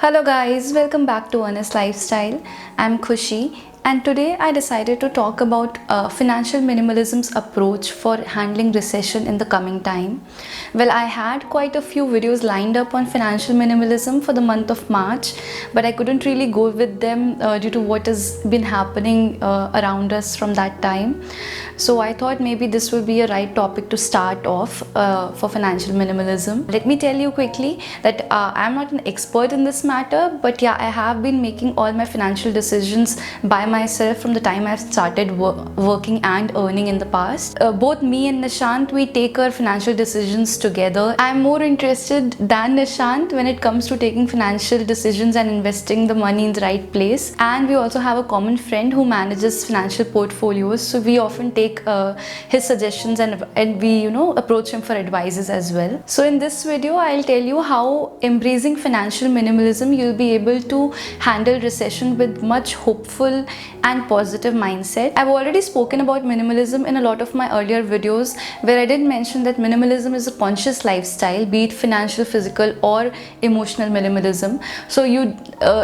Hello guys, welcome back to Honest Lifestyle. I'm Khushi and today I decided to talk about financial minimalism's approach for handling recession in the coming time. Well, I had quite a few videos lined up on financial minimalism for the month of March, but I couldn't really go with them due to what has been happening around us from that time. So I thought maybe this will be a right topic to start off for financial minimalism. Let me tell you quickly that I'm not an expert in this matter, but yeah, I have been making all my financial decisions by myself from the time I've started working and earning in the past. Both me and Nishant, we take our financial decisions together. I'm more interested than Nishant when it comes to taking financial decisions and investing the money in the right place. And we also have a common friend who manages financial portfolios, so we often take his suggestions and we approach him for advices as well. So in this video I'll tell you how embracing financial minimalism you'll be able to handle recession with much hopeful and positive mindset. I've already spoken about minimalism in a lot of my earlier videos where I did mention that minimalism is a conscious lifestyle, be it financial, physical or emotional minimalism. So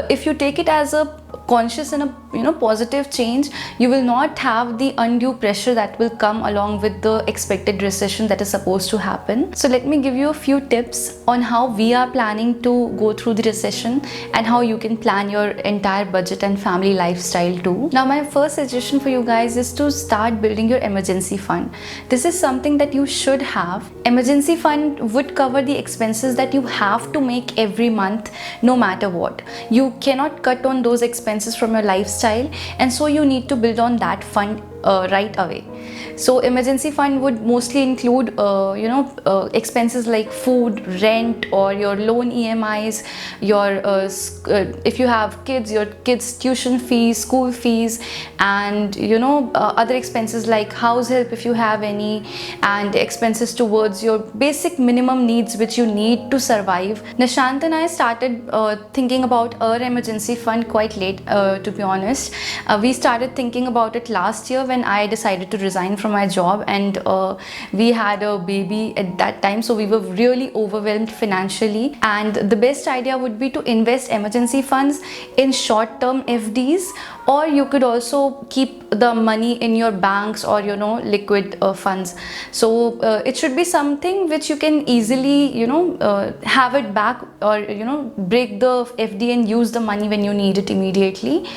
if you take it as a conscious and a positive change, you will not have the undue pressure that will come along with the expected recession that is supposed to happen. So let me give you a few tips on how we are planning to go through the recession and how you can plan your entire budget and family lifestyle too. Now my first suggestion for you guys is to start building your emergency fund. This is something that you should have. Emergency fund would cover the expenses that you have to make every month no matter what. You cannot cut on those expenses from your lifestyle, and so you need to build on that fund right away. So emergency fund would mostly include expenses like food, rent, or your loan EMIs, your if you have kids, your kids tuition fees, school fees, and other expenses like house help if you have any, and expenses towards your basic minimum needs which you need to survive. Nishant and I started thinking about our emergency fund quite late, to be honest. We started thinking about it last year when I decided to resign from my job, and we had a baby at that time, so we were really overwhelmed financially, and the best idea would be to invest emergency funds in short-term FDs, or you could also keep the money in your banks or liquid funds. So it should be something which you can easily have it back, or break the FD and use the money when you need it immediately.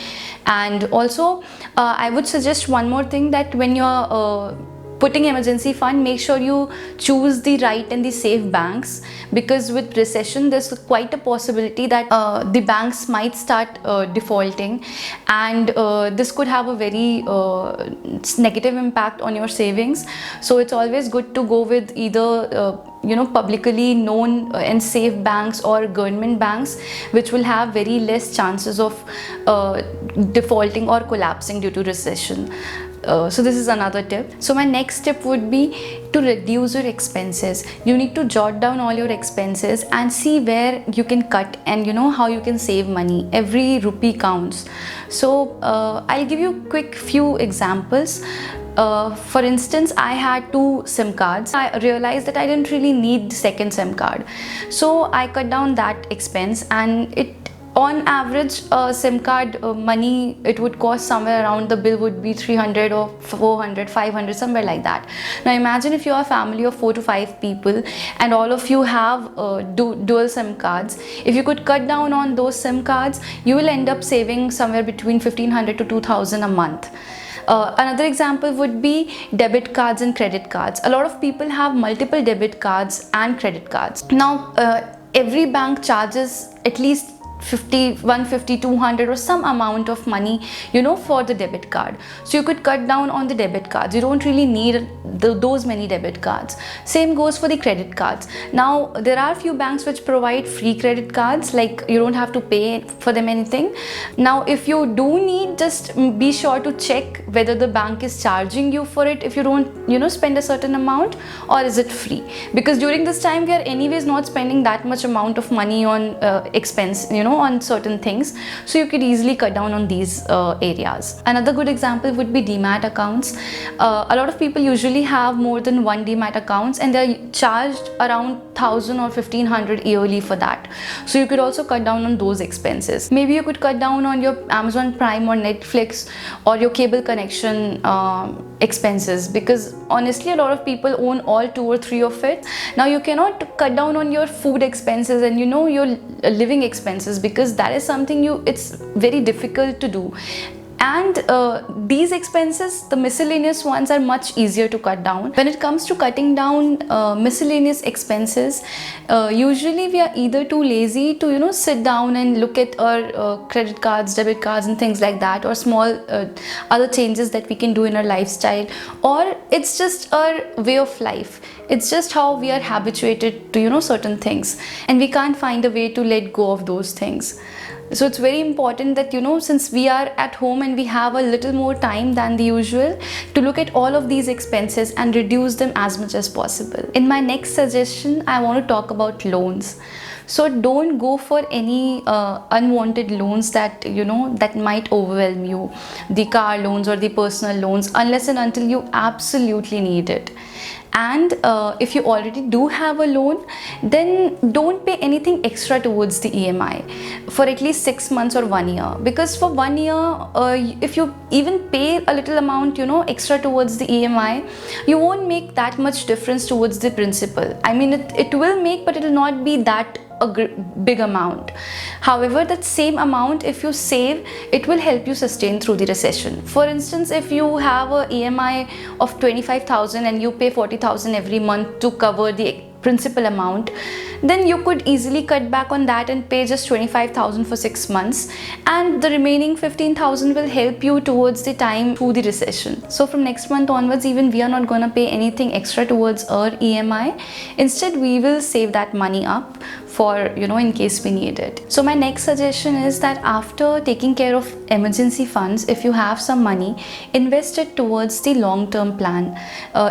And also I would suggest one more thing, that when you're putting emergency fund, make sure you choose the right and the safe banks, because with recession there's quite a possibility that the banks might start defaulting, and this could have a very negative impact on your savings. So it's always good to go with either publicly known and safe banks or government banks, which will have very less chances of defaulting or collapsing due to recession. So this is another tip. So my next tip would be to reduce your expenses. You need to jot down all your expenses and see where you can cut, and how you can save money. Every rupee counts. So I'll give you quick few examples. For instance, I had 2 SIM cards. I realized that I didn't really need the second SIM card, so I cut down that expense, and on average SIM card money, it would cost somewhere around, the bill would be 300 or 400, 500, somewhere like that. Now imagine if you are a family of 4 to 5 people and all of you have dual SIM cards. If you could cut down on those SIM cards, you will end up saving somewhere between 1500 to 2000 a month. Another example would be debit cards and credit cards. A lot of people have multiple debit cards and credit cards. Now every bank charges at least 50, 150, 200 or some amount of money for the debit card. So you could cut down on the debit cards. You don't really need those many debit cards. Same goes for the credit cards. Now there are few banks which provide free credit cards, like you don't have to pay for them anything. Now if you do need, just be sure to check whether the bank is charging you for it if you don't spend a certain amount, or is it free, because during this time we are anyways not spending that much amount of money on expense on certain things. So you could easily cut down on these areas. Another good example would be demat accounts. A lot of people usually have more than one demat accounts, and they're charged around 1,000 or 1,500 yearly for that. So you could also cut down on those expenses. Maybe you could cut down on your Amazon Prime or Netflix or your cable connection expenses, because honestly a lot of people own all 2 or 3 of it. Now you cannot cut down on your food expenses and your living expenses, because that is something it's very difficult to do. And these expenses, the miscellaneous ones, are much easier to cut down. When it comes to cutting down miscellaneous expenses, usually we are either too lazy to sit down and look at our credit cards, debit cards and things like that, or small other changes that we can do in our lifestyle, or it's just our way of life. It's just how we are habituated to certain things, and we can't find a way to let go of those things. So it's very important that since we are at home and we have a little more time than the usual, to look at all of these expenses and reduce them as much as possible. In my next suggestion, I want to talk about loans. So don't go for any unwanted loans that that might overwhelm you, the car loans or the personal loans, unless and until you absolutely need it. And if you already do have a loan, then don't pay anything extra towards the EMI for at least 6 months or 1 year, because for 1 year if you even pay a little amount extra towards the EMI, you won't make that much difference towards the principal. I mean, it will make, but it will not be that a big amount. However, that same amount, if you save, it will help you sustain through the recession. For instance, if you have a EMI of 25,000 and you pay 40,000 every month to cover the principal amount, then you could easily cut back on that and pay just 25,000 for 6 months, and the remaining 15,000 will help you towards the time through the recession. So from next month onwards, even we are not going to pay anything extra towards our EMI. Instead, we will save that money up for in case we need it. So my next suggestion is that after taking care of emergency funds, if you have some money, invest it towards the long-term plan.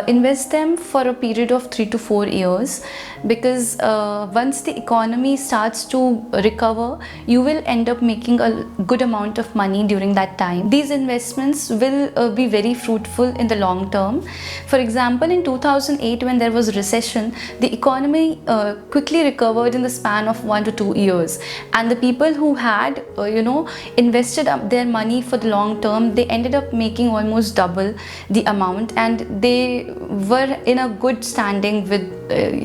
Invest them for a period of 3 to 4 years, because once the economy starts to recover, you will end up making a good amount of money during that time. These investments will be very fruitful in the long term. For example, in 2008, when there was recession, the economy quickly recovered in the span of 1 to 2 years, and the people who had invested up their money for the long term, they ended up making almost double the amount, and they were in a good standing with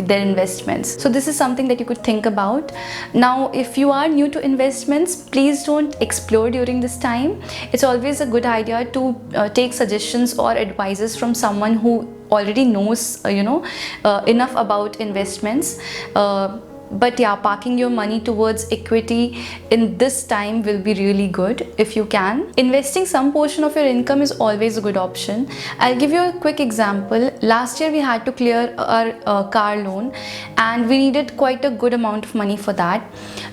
their investments. So this is something that you could think about. Now, if you are new to investments, please don't explore during this time. It's always a good idea to take suggestions or advices from someone who already knows enough about investments. But yeah, parking your money towards equity in this time will be really good if you can. Investing some portion of your income is always a good option. I'll give you a quick example. Last year we had to clear our car loan, and we needed quite a good amount of money for that.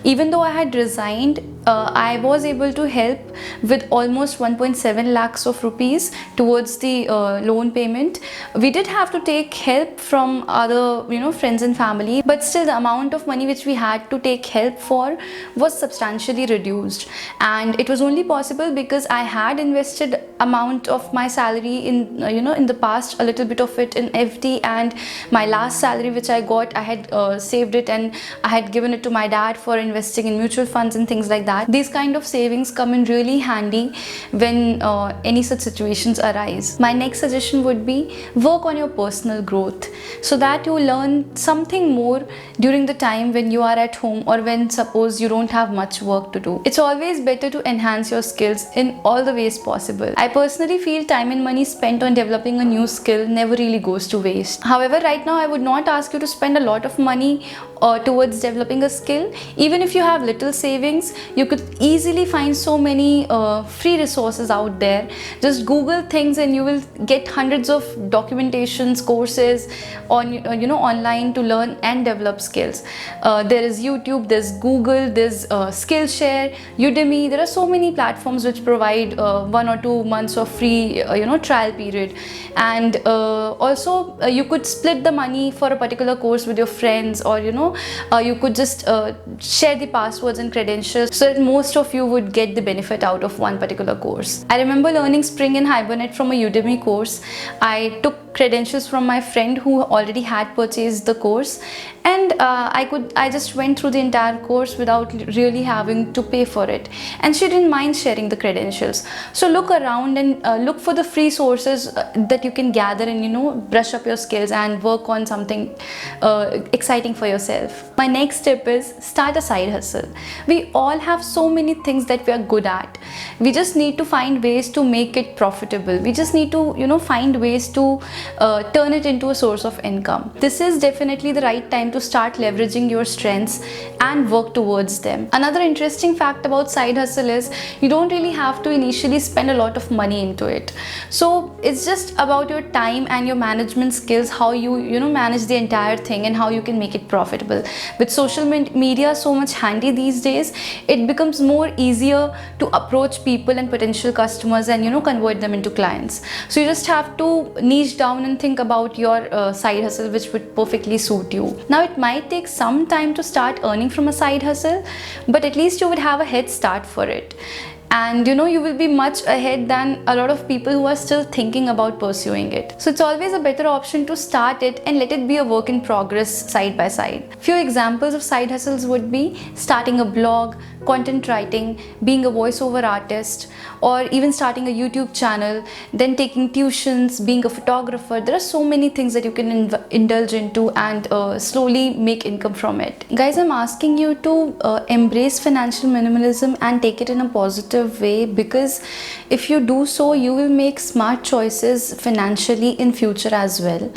Even though I had resigned, I was able to help with almost 1.7 lakhs of rupees towards the loan payment. We did have to take help from other friends and family, but still the amount of money which we had to take help for was substantially reduced, and it was only possible because I had invested amount of my salary in in the past, a little bit of it in FD, and my last salary which I got, I had saved it and I had given it to my dad for investing in mutual funds and things like that. These kind of savings come in really handy when any such situations arise. My next suggestion would be work on your personal growth, so that you learn something more during the time when you are at home, or when suppose you don't have much work to do. It's always better to enhance your skills in all the ways possible. I personally feel time and money spent on developing a new skill never really goes to waste. However, right now I would not ask you to spend a lot of money towards developing a skill. Even if you have little savings, you You could easily find so many free resources out there. Just Google things and you will get hundreds of documentations, courses on online to learn and develop skills. There is YouTube, there's Google, there's Skillshare, Udemy. There are so many platforms which provide 1 or 2 months of free trial period. And also you could split the money for a particular course with your friends, or you could just share the passwords and credentials so that most of you would get the benefit out of one particular course. I remember learning Spring and Hibernate from a Udemy course. I took credentials from my friend who already had purchased the course, and I just went through the entire course without really having to pay for it, and she didn't mind sharing the credentials. So look around and look for the free sources that you can gather and brush up your skills and work on something exciting for yourself. My next tip is start a side hustle. We all have so many things that we are good at. We just need to find ways to make it profitable. We just need to find ways to turn it into a source of income. This is definitely the right time to start leveraging your strengths and work towards them. Another interesting fact about side hustle is you don't really have to initially spend a lot of money into it. So it's just about your time and your management skills, how you manage the entire thing and how you can make it profitable. With social media so much handy these days, it becomes more easier to approach people and potential customers and convert them into clients. So you just have to niche down and think about your side hustle which would perfectly suit you. Now it might take some time to start earning from a side hustle, but at least you would have a head start for it. And you will be much ahead than a lot of people who are still thinking about pursuing it. So it's always a better option to start it and let it be a work in progress side by side. Few examples of side hustles would be starting a blog, content writing, being a voiceover artist, or even starting a YouTube channel, then taking tuitions, being a photographer. There are so many things that you can indulge into and slowly make income from it. Guys, I'm asking you to embrace financial minimalism and take it in a positive way, because if you do so, you will make smart choices financially in future as well.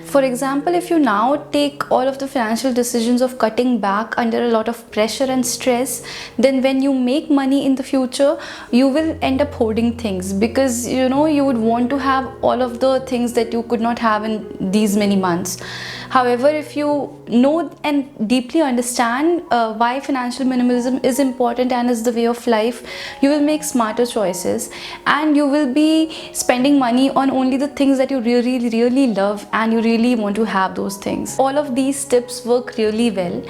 For example, if you now take all of the financial decisions of cutting back under a lot of pressure and stress, then when you make money in the future, you will end up hoarding things, because you would want to have all of the things that you could not have in these many months. However, if you know and deeply understand why financial minimalism is important and is the way of life, you will make smarter choices and you will be spending money on only the things that you really love and you really want to have those things. All of these tips work really well.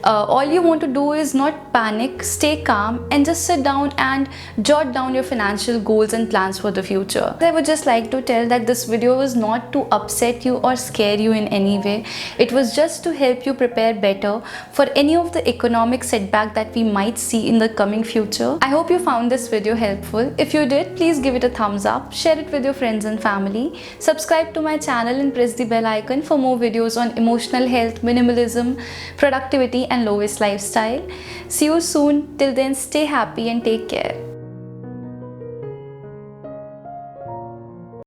All you want to do is not panic, stay calm, and just sit down and jot down your financial goals and plans for the future. I would just like to tell that this video was not to upset you or scare you in any way. It was just to help you prepare better for any of the economic setback that we might see in the coming future. I hope you found this video helpful. If you did, please give it a thumbs up, share it with your friends and family, subscribe to my channel and press the bell icon for more videos on emotional health, minimalism, productivity and low waste lifestyle. See you soon. Till then, stay happy and take care.